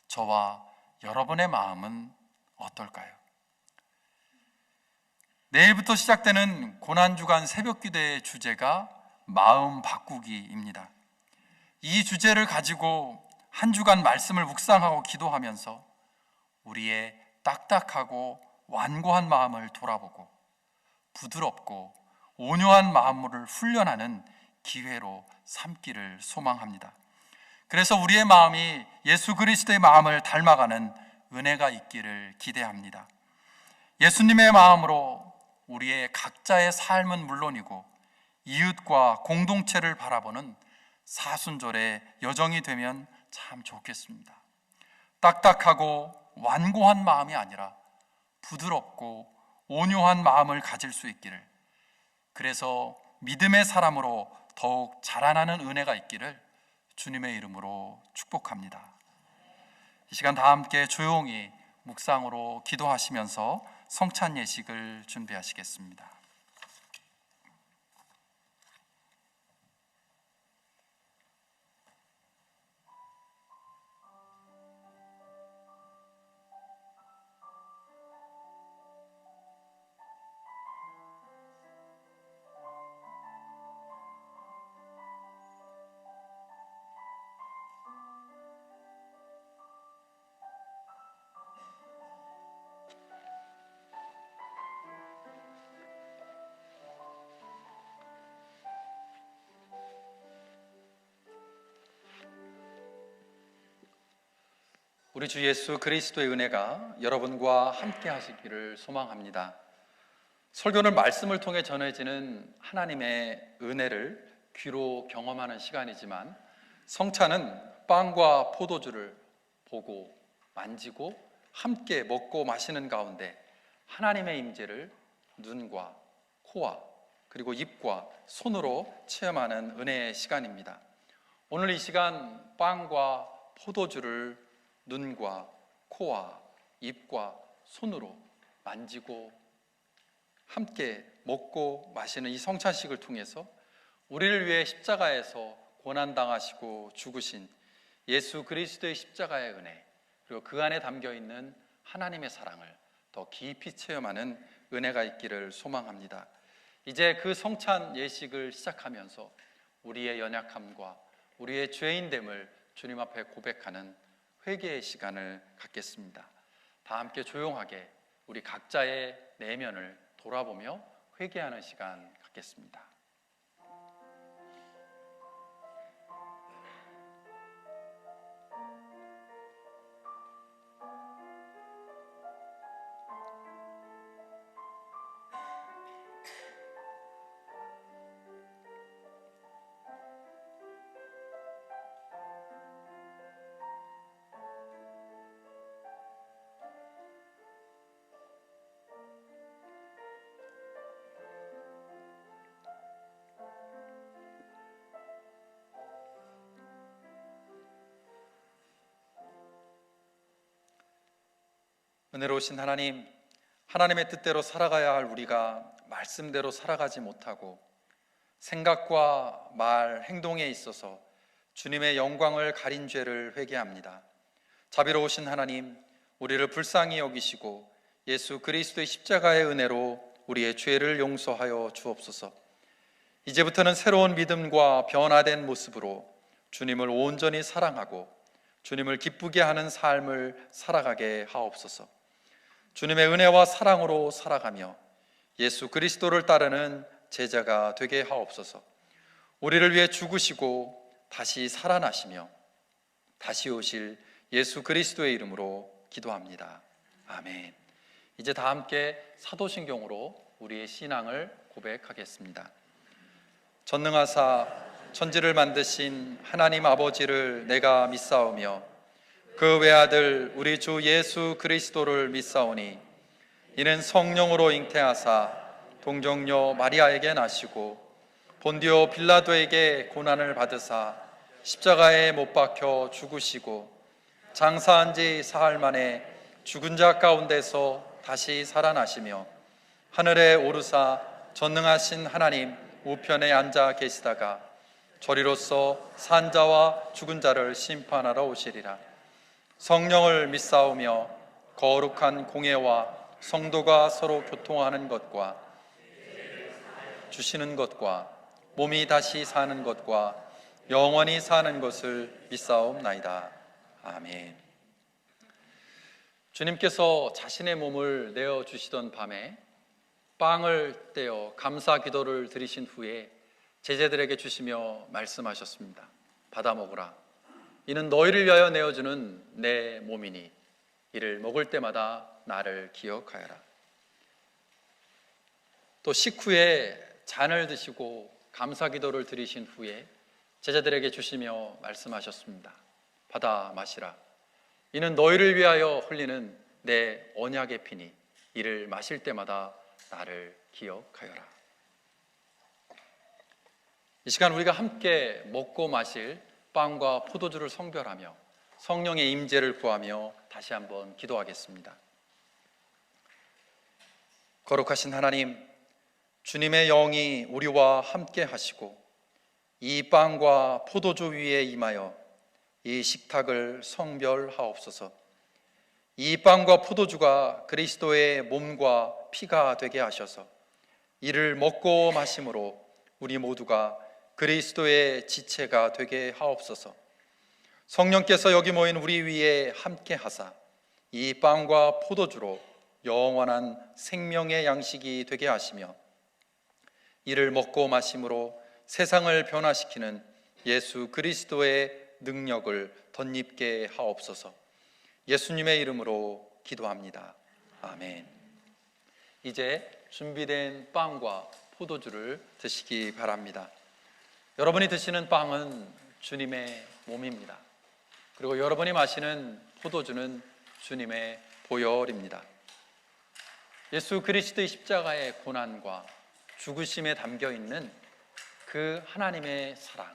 저와 여러분의 마음은 어떨까요? 내일부터 시작되는 고난주간 새벽기도의 주제가 마음 바꾸기입니다. 이 주제를 가지고 한 주간 말씀을 묵상하고 기도하면서 우리의 딱딱하고 완고한 마음을 돌아보고 부드럽고 온유한 마음을 훈련하는 기회로 삼기를 소망합니다. 그래서 우리의 마음이 예수 그리스도의 마음을 닮아가는 은혜가 있기를 기대합니다. 예수님의 마음으로 우리의 각자의 삶은 물론이고 이웃과 공동체를 바라보는 사순절의 여정이 되면 참 좋겠습니다. 딱딱하고 완고한 마음이 아니라 부드럽고 온유한 마음을 가질 수 있기를, 그래서 믿음의 사람으로 더욱 자라나는 은혜가 있기를 주님의 이름으로 축복합니다. 이 시간 다 함께 조용히 묵상으로 기도하시면서 성찬 예식을 준비하시겠습니다. 우리 주 예수 그리스도의 은혜가 여러분과 함께 하시기를 소망합니다. 설교는 말씀을 통해 전해지는 하나님의 은혜를 귀로 경험하는 시간이지만 성찬은 빵과 포도주를 보고 만지고 함께 먹고 마시는 가운데 하나님의 임재를 눈과 코와 그리고 입과 손으로 체험하는 은혜의 시간입니다. 오늘 이 시간 빵과 포도주를 눈과 코와 입과 손으로 만지고 함께 먹고 마시는 이 성찬식을 통해서 우리를 위해 십자가에서 고난당하시고 죽으신 예수 그리스도의 십자가의 은혜, 그리고 그 안에 담겨있는 하나님의 사랑을 더 깊이 체험하는 은혜가 있기를 소망합니다. 이제 그 성찬 예식을 시작하면서 우리의 연약함과 우리의 죄인됨을 주님 앞에 고백하는 회개의 시간을 갖겠습니다. 다 함께 조용하게 우리 각자의 내면을 돌아보며 회개하는 시간 갖겠습니다. 은혜로우신 하나님, 하나님의 뜻대로 살아가야 할 우리가 말씀대로 살아가지 못하고 생각과 말, 행동에 있어서 주님의 영광을 가린 죄를 회개합니다. 자비로우신 하나님, 우리를 불쌍히 여기시고 예수 그리스도의 십자가의 은혜로 우리의 죄를 용서하여 주옵소서. 이제부터는 새로운 믿음과 변화된 모습으로 주님을 온전히 사랑하고 주님을 기쁘게 하는 삶을 살아가게 하옵소서. 주님의 은혜와 사랑으로 살아가며 예수 그리스도를 따르는 제자가 되게 하옵소서. 우리를 위해 죽으시고 다시 살아나시며 다시 오실 예수 그리스도의 이름으로 기도합니다. 아멘. 이제 다 함께 사도신경으로 우리의 신앙을 고백하겠습니다. 전능하사 천지를 만드신 하나님 아버지를 내가 믿사오며 그 외아들 우리 주 예수 그리스도를 믿사오니 이는 성령으로 잉태하사 동정녀 마리아에게 나시고 본디오 빌라도에게 고난을 받으사 십자가에 못 박혀 죽으시고 장사한 지 사흘 만에 죽은 자 가운데서 다시 살아나시며 하늘에 오르사 전능하신 하나님 우편에 앉아 계시다가 저리로서 산 자와 죽은 자를 심판하러 오시리라. 성령을 믿사오며 거룩한 공예와 성도가 서로 교통하는 것과 주시는 것과 몸이 다시 사는 것과 영원히 사는 것을 믿사옵나이다. 아멘. 주님께서 자신의 몸을 내어주시던 밤에 빵을 떼어 감사 기도를 드리신 후에 제자들에게 주시며 말씀하셨습니다. 받아 먹으라. 이는 너희를 위하여 내어주는 내 몸이니 이를 먹을 때마다 나를 기억하여라. 또 식후에 잔을 드시고 감사 기도를 드리신 후에 제자들에게 주시며 말씀하셨습니다. 받아 마시라. 이는 너희를 위하여 흘리는 내 언약의 피니 이를 마실 때마다 나를 기억하여라. 이 시간 우리가 함께 먹고 마실 빵과 포도주를 성별하며 성령의 임재를 구하며 다시 한번 기도하겠습니다. 거룩하신 하나님, 주님의 영이 우리와 함께 하시고 이 빵과 포도주 위에 임하여 이 식탁을 성별하옵소서. 이 빵과 포도주가 그리스도의 몸과 피가 되게 하셔서 이를 먹고 마심으로 우리 모두가 그리스도의 지체가 되게 하옵소서. 성령께서 여기 모인 우리 위에 함께 하사 이 빵과 포도주로 영원한 생명의 양식이 되게 하시며 이를 먹고 마심으로 세상을 변화시키는 예수 그리스도의 능력을 덧입게 하옵소서. 예수님의 이름으로 기도합니다. 아멘. 이제 준비된 빵과 포도주를 드시기 바랍니다. 여러분이 드시는 빵은 주님의 몸입니다. 그리고 여러분이 마시는 포도주는 주님의 보혈입니다. 예수 그리스도의 십자가의 고난과 죽으심에 담겨 있는 그 하나님의 사랑,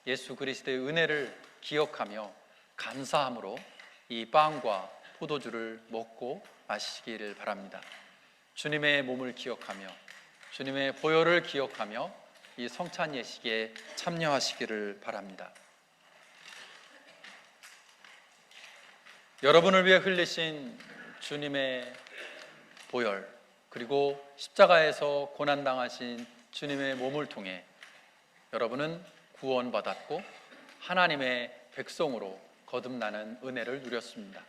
예수 그리스도의 은혜를 기억하며 감사함으로 이 빵과 포도주를 먹고 마시기를 바랍니다. 주님의 몸을 기억하며 주님의 보혈을 기억하며 이 성찬 예식에 참여하시기를 바랍니다. 여러분을 위해 흘리신 주님의 보혈, 그리고 십자가에서 고난당하신 주님의 몸을 통해 여러분은 구원받았고 하나님의 백성으로 거듭나는 은혜를 누렸습니다.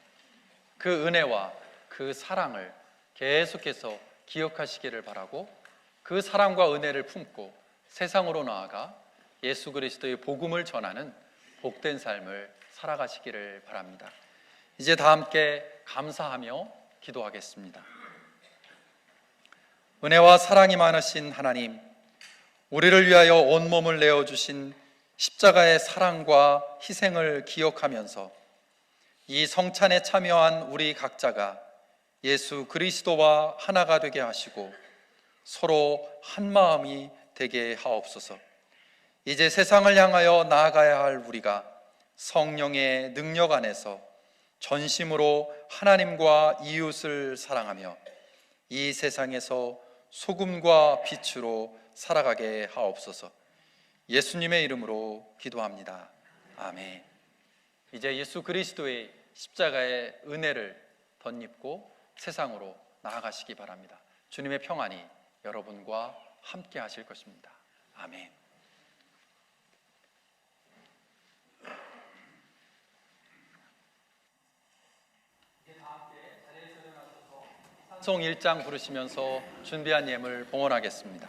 그 은혜와 그 사랑을 계속해서 기억하시기를 바라고, 그 사랑과 은혜를 품고 세상으로 나아가 예수 그리스도의 복음을 전하는 복된 삶을 살아가시기를 바랍니다. 이제 다 함께 감사하며 기도하겠습니다. 은혜와 사랑이 많으신 하나님, 우리를 위하여 온몸을 내어주신 십자가의 사랑과 희생을 기억하면서 이 성찬에 참여한 우리 각자가 예수 그리스도와 하나가 되게 하시고 서로 한 마음이 되게 하옵소서. 이제 세상을 향하여 나아가야 할 우리가 성령의 능력 안에서 전심으로 하나님과 이웃을 사랑하며 이 세상에서 소금과 빛으로 살아가게 하옵소서. 예수님의 이름으로 기도합니다. 아멘. 이제 예수 그리스도의 십자가의 은혜를 덧입고 세상으로 나아가시기 바랍니다. 주님의 평안이 여러분과 함께 하실 것입니다. 아멘. 찬송 1장 부르시면서 준비한 예물 봉헌하겠습니다.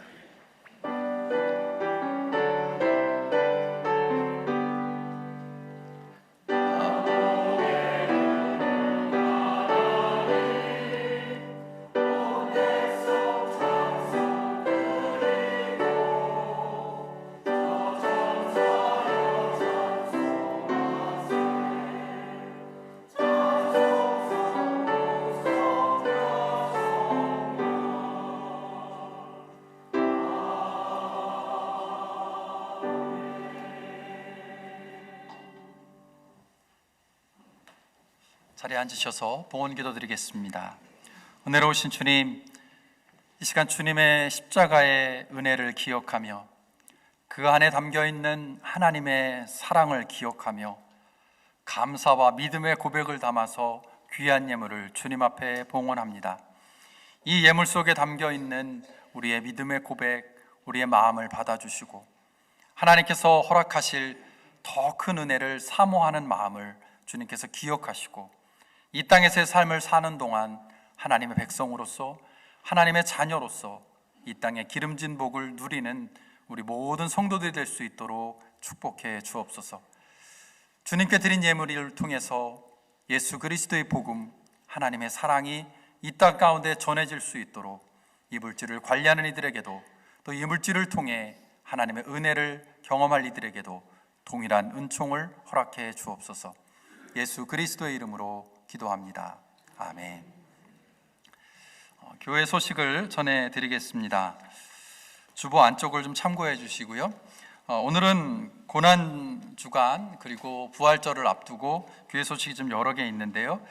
자리에 앉으셔서 봉헌 기도 드리겠습니다. 은혜로우신 주님, 이 시간 주님의 십자가의 은혜를 기억하며 그 안에 담겨있는 하나님의 사랑을 기억하며 감사와 믿음의 고백을 담아서 귀한 예물을 주님 앞에 봉헌합니다. 이 예물 속에 담겨있는 우리의 믿음의 고백, 우리의 마음을 받아주시고 하나님께서 허락하실 더 큰 은혜를 사모하는 마음을 주님께서 기억하시고 이 땅에서의 삶을 사는 동안 하나님의 백성으로서, 하나님의 자녀로서 이 땅의 기름진 복을 누리는 우리 모든 성도들이 될 수 있도록 축복해 주옵소서. 주님께 드린 예물을 통해서 예수 그리스도의 복음, 하나님의 사랑이 이 땅 가운데 전해질 수 있도록 이 물질을 관리하는 이들에게도, 또 이 물질을 통해 하나님의 은혜를 경험할 이들에게도 동일한 은총을 허락해 주옵소서. 예수 그리스도의 이름으로 기도합니다. 아멘. 교회 소식을 전해드리겠습니다. 주보 안쪽을 좀 참고해 주시고요. 오늘은 고난주간 그리고 부활절을 앞두고 교회 소식이 좀 여러 개 있는데요.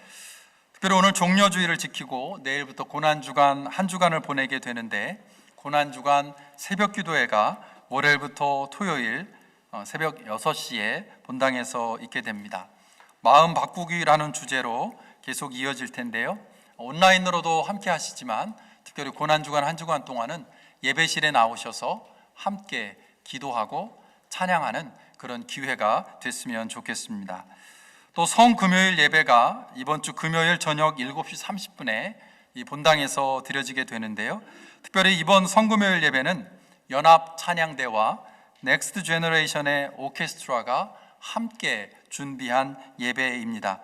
특별히 오늘 종려주의를 지키고 내일부터 고난주간 한 주간을 보내게 되는데, 고난주간 새벽기도회가 월요일부터 토요일 새벽 6시에 본당에서 있게 됩니다. 마음 바꾸기라는 주제로 계속 이어질 텐데요. 온라인으로도 함께 하시지만 특별히 고난주간 한 주간 동안은 예배실에 나오셔서 함께 기도하고 찬양하는 그런 기회가 됐으면 좋겠습니다. 또 성금요일 예배가 이번 주 금요일 저녁 7시 30분에 이 본당에서 드려지게 되는데요. 특별히 이번 성금요일 예배는 연합 찬양대와 넥스트 제너레이션의 오케스트라가 함께 준비한 예배입니다.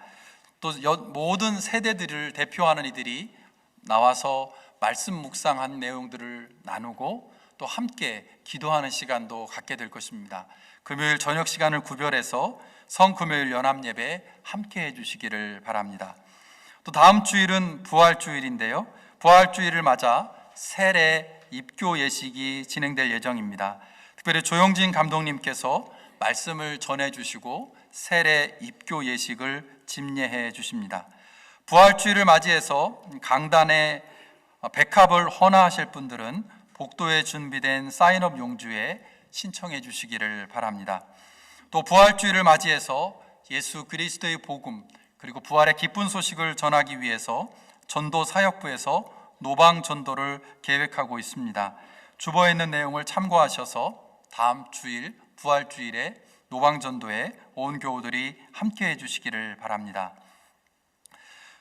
또 모든 세대들을 대표하는 이들이 나와서 말씀 묵상한 내용들을 나누고 또 함께 기도하는 시간도 갖게 될 것입니다. 금요일 저녁 시간을 구별해서 성금요일 연합 예배 함께 해주시기를 바랍니다. 또 다음 주일은 부활주일인데요. 부활주일을 맞아 세례 입교 예식이 진행될 예정입니다. 특별히 조영진 감독님께서 말씀을 전해주시고 세례 입교 예식을 집례해 주십니다. 부활주일을 맞이해서 강단에 백합을 헌화하실 분들은 복도에 준비된 사인업 용지에 신청해 주시기를 바랍니다. 또 부활주일을 맞이해서 예수 그리스도의 복음 그리고 부활의 기쁜 소식을 전하기 위해서 전도사역부에서 노방 전도를 계획하고 있습니다. 주보에 있는 내용을 참고하셔서 다음 주일 부활주일에 노방 전도에 온 교우들이 함께 해주시기를 바랍니다.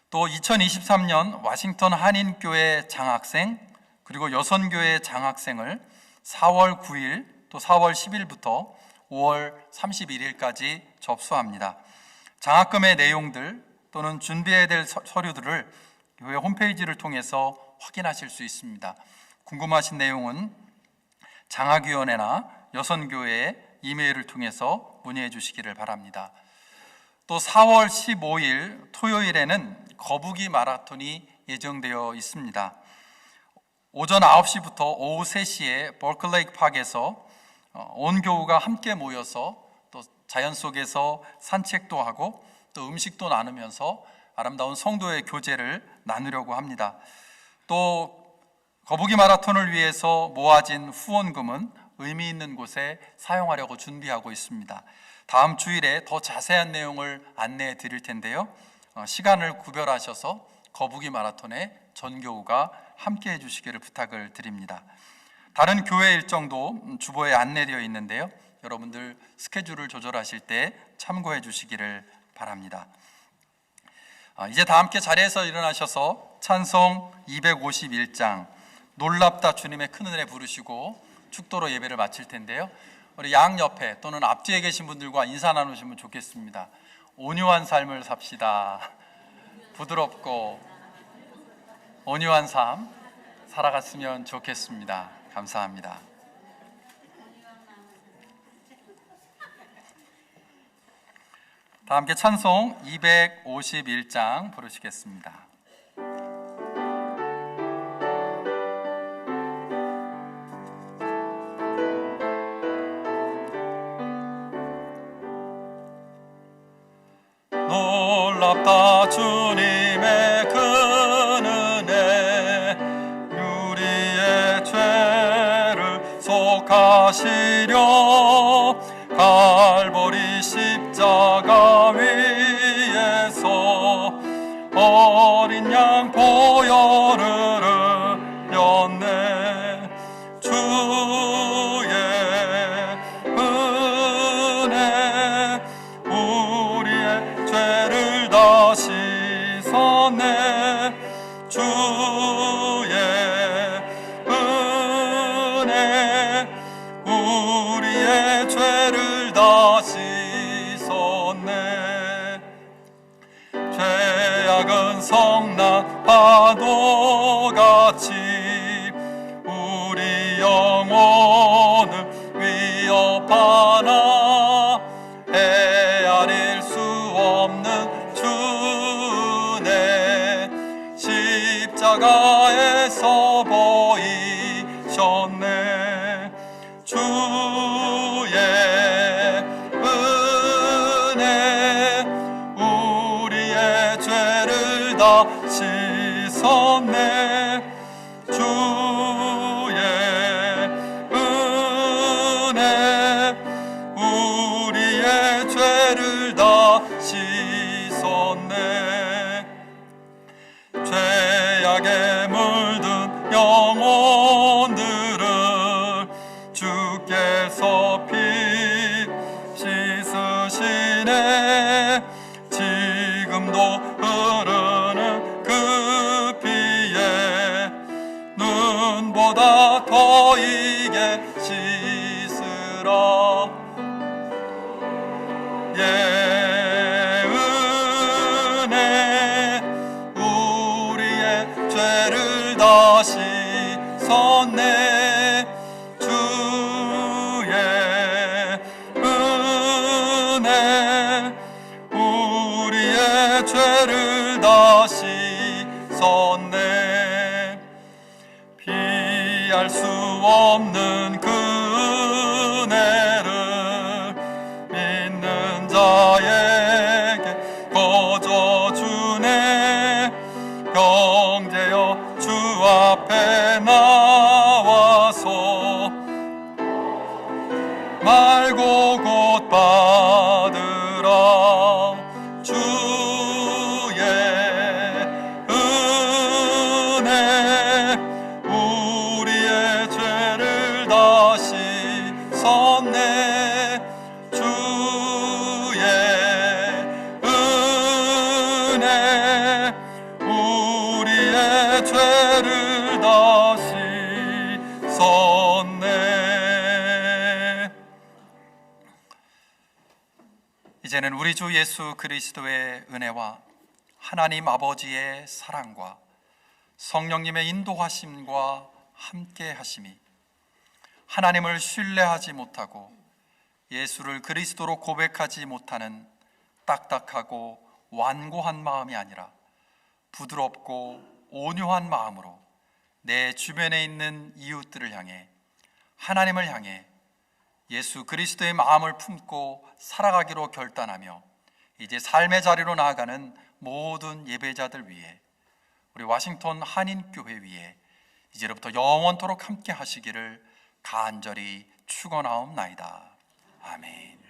또 2023년 와싱턴 한인교회 장학생 그리고 여선교회 장학생을 4월 9일 또 4월 10일부터 5월 31일까지 접수합니다. 장학금의 내용들 또는 준비해야 될 서류들을 교회 홈페이지를 통해서 확인하실 수 있습니다. 궁금하신 내용은 장학위원회나 여선교회에 이메일을 통해서 문의해 주시기를 바랍니다. 또 4월 15일 토요일에는 거북이 마라톤이 예정되어 있습니다. 오전 9시부터 오후 3시에 버클레이크 파크에서 온 교우가 함께 모여서 또 자연 속에서 산책도 하고 또 음식도 나누면서 아름다운 성도의 교제를 나누려고 합니다. 또 거북이 마라톤을 위해서 모아진 후원금은 의미 있는 곳에 사용하려고 준비하고 있습니다. 다음 주일에 더 자세한 내용을 안내해 드릴 텐데요. 시간을 구별하셔서 거북이 마라톤에 전교우가 함께 해주시기를 부탁을 드립니다. 다른 교회 일정도 주보에 안내되어 있는데요. 여러분들 스케줄을 조절하실 때 참고해 주시기를 바랍니다. 이제 다 함께 자리에서 일어나셔서 찬송 251장 놀랍다 주님의 큰 은혜 부르시고 축도로 예배를 마칠 텐데요. 우리 양옆에 또는 앞뒤에 계신 분들과 인사 나누시면 좋겠습니다. 온유한 삶을 삽시다. 부드럽고 온유한 삶 살아갔으면 좋겠습니다. 감사합니다. 다 함께 찬송 251장 부르시겠습니다. 놀랍다 주님의 큰 은혜 우리의 죄를 속하시려 갈보리 십자가 위에서 어린 양 보혈을 흘렸네. 주의 은혜 우리의 죄를 다 씻었네. 주의 은혜 우리의 죄를 다 씻었네. 죄악은 성난 파도같이 우리 영혼을 위협하나 헤아릴 수 없는 주네 십자가에서 보이셨네. 주의 은혜 우리의 죄를 다 씻었네. 주의 은혜 우리의 죄를 다 씻었네. 죄악에 물든 영혼들을 주께서 피 씻으시네. 지금도 흐르는 그 피에 눈보다 더 이게 씻으라. 은혜 우리의 죄를 다 씻었네. 주의 은혜 우리의 죄를 다 씻었네. 피할 수 없는 그 은혜를 믿는 자에게 거저주네. 형제여 주 앞에 나와서 말고 곧 받으라. 주의 은혜 내 죄를 다시 섰네. 이제는 우리 주 예수 그리스도의 은혜와 하나님 아버지의 사랑과 성령님의 인도하심과 함께 하심이 하나님을 신뢰하지 못하고 예수를 그리스도로 고백하지 못하는 딱딱하고 완고한 마음이 아니라 부드럽고 온유한 마음으로 내 주변에 있는 이웃들을 향해, 하나님을 향해 예수 그리스도의 마음을 품고 살아가기로 결단하며 이제 삶의 자리로 나아가는 모든 예배자들 위해, 우리 워싱턴 한인교회 위에 이제로부터 영원토록 함께 하시기를 간절히 축원하옵나이다. 아멘.